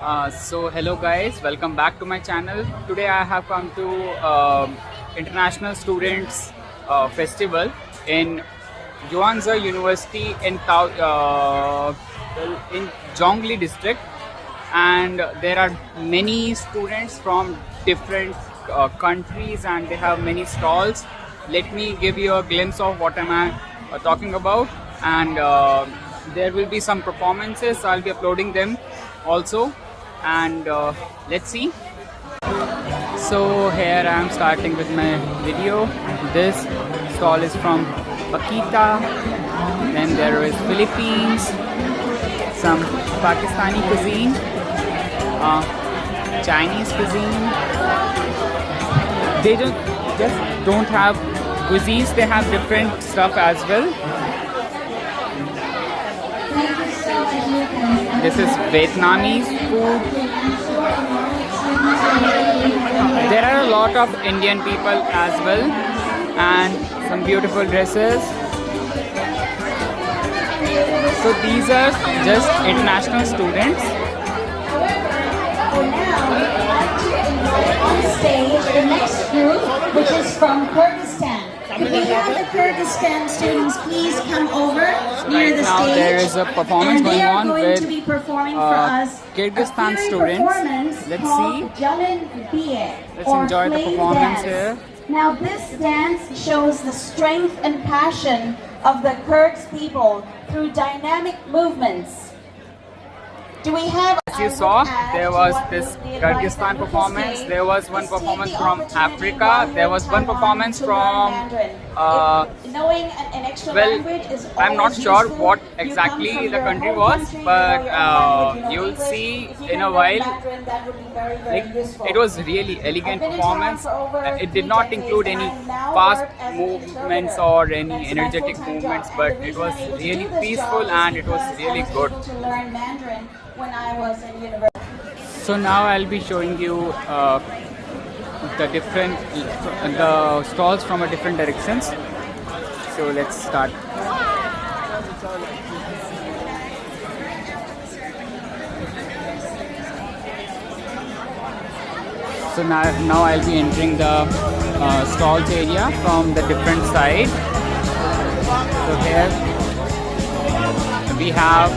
So hello guys, welcome back to my channel. Today I have come to International Students Festival in Yuanzhou University in Zhongli district, and there are many students from different countries, and they have many stalls. Let me give you a glimpse of what am I talking about, and there will be some performances. I'll be uploading them also, and let's see. So here I am starting with my video. This stall is from Pakita, then there is Philippines, some Pakistani cuisine, Chinese cuisine. They just don't have cuisines, they have different stuff as well. This is Vietnamese food. There are a lot of Indian people as well, and some beautiful dresses. So these are just international students. On stage, the next group, which is from Kyrgyzstan. Could we have the Kyrgyzstan students please come over near the Now stage? there is a performance and they going are on going with to be performing for us Kyrgyzstan a theory students. performance Let's called see. Jalin Biye, Let's or enjoy the flame performance dance. here. Now this dance shows the strength and passion of the Kyrgyz people through dynamic movements. Do we have? As you saw, there was this Kyrgyzstan performance, there was one performance from Africa, there was one performance from knowing an extra well, language is I'm not always sure useful. what You come exactly from the your country home was, country, but you know your own language, you know you'll English. see If you in know a while. Mandarin, that would be very Like, useful. it was really elegant I've been in performance. Taiwan for over It 3 did not decades, include and any I now fast work as an movements interpreter. or any That's my energetic full-time movements, job. but And the it reason was I'm able to really do this peaceful job is and it was because really I was good. able to learn Mandarin when I was in university. So now I'll be showing you the stalls from a different directions. So let's start. So now I'll be entering the stalls area from the different side. So here we have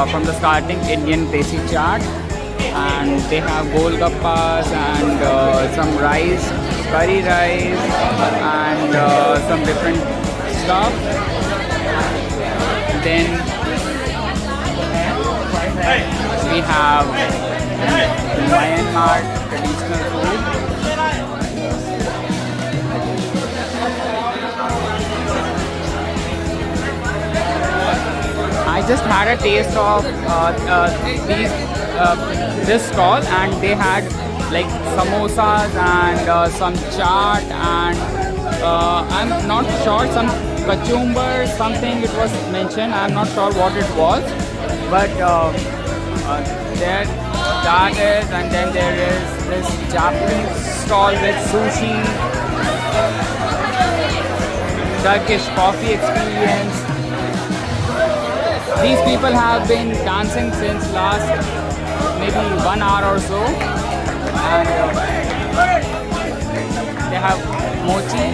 from the starting Indian desi chaat, and they have golgappas and some rice, curry rice, and some different stuff. Then we have Myanmar traditional food. I just had a taste of this stall, and they had like samosas and some chaat, and I'm not sure, some kachumber, something it was mentioned. I'm not sure what it was, but there that is, and then there is this Japanese stall with sushi, Turkish coffee experience. These people have been dancing since last maybe 1 hour or so, and they have mochi,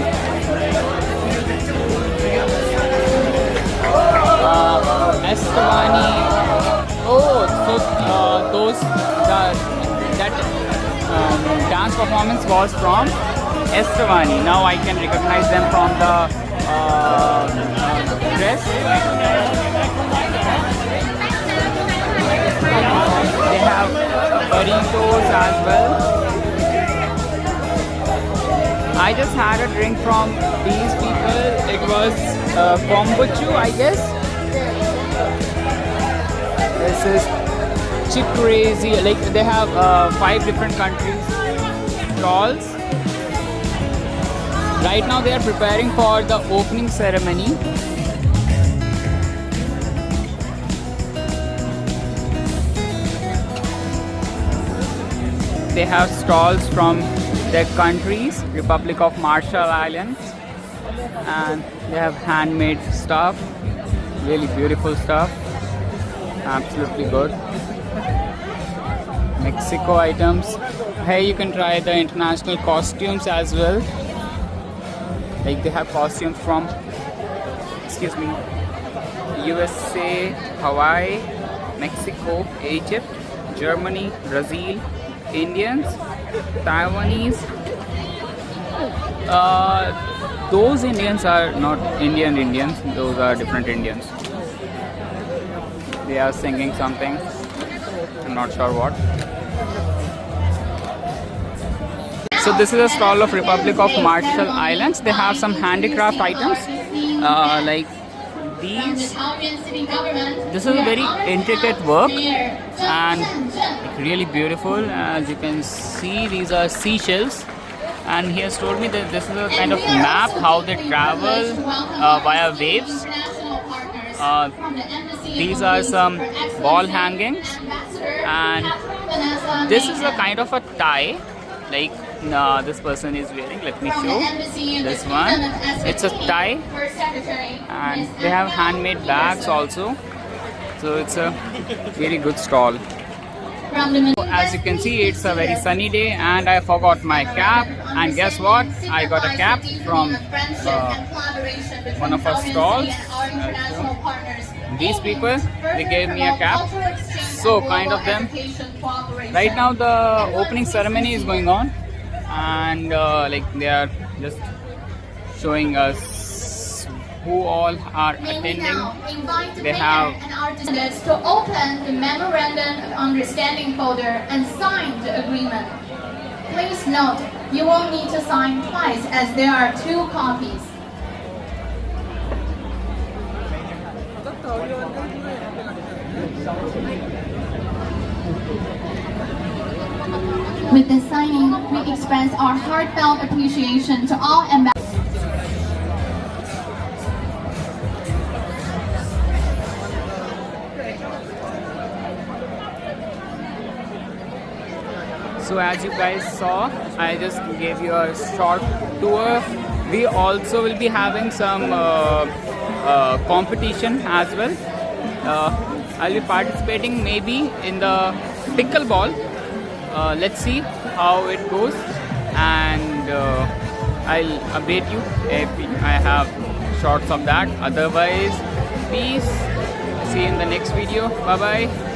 Estovani. Oh, so that dance performance was from Estovani. Now I can recognize them from the dress. They have burritos as well. I just had a drink from these people. It was kombucha, I guess. This is Chikrazy. Like, they have 5 different countries stalls. Right now they are preparing for the opening ceremony. They have stalls from their countries, Republic of Marshall Islands, and they have handmade stuff, really beautiful stuff, absolutely good. Mexico items. Here you can try the international costumes as well. Like they have costumes from, excuse me, USA, Hawaii, Mexico, Egypt, Germany, Brazil, Indians, Taiwanese. Those Indians are not Indian Indians, those are different Indians. They are singing something, I'm not sure what. So this is a stall of Republic of Marshall Islands. They have some handicraft items like these. This is a very intricate work and really beautiful. As you can see, these are seashells. And he has told me that this is a kind of map how they travel via waves. These are some wall hangings, and this is a kind of a tie like this person is wearing. Let me show this one. It's a tie, and they have handmade bags also, so it's a very good stall. As you can see, it's a very sunny day and I forgot my cap, and guess what, I got a cap from one of our stalls. These people, they gave me a cap, so kind of them. Right now the opening ceremony is going on, and like they are just showing us who all are attending. They have to open the memorandum of understanding folder and sign the agreement. Please note, you will need to sign twice as there are 2 copies. With the signing, we express our heartfelt appreciation to all ambassadors. So as you guys saw, I just gave you a short tour. We also will be having some competition as well. I'll be participating maybe in the pickleball. Let's see how it goes, and I'll update you if I have shots of that. Otherwise, peace. See you in the next video. Bye bye.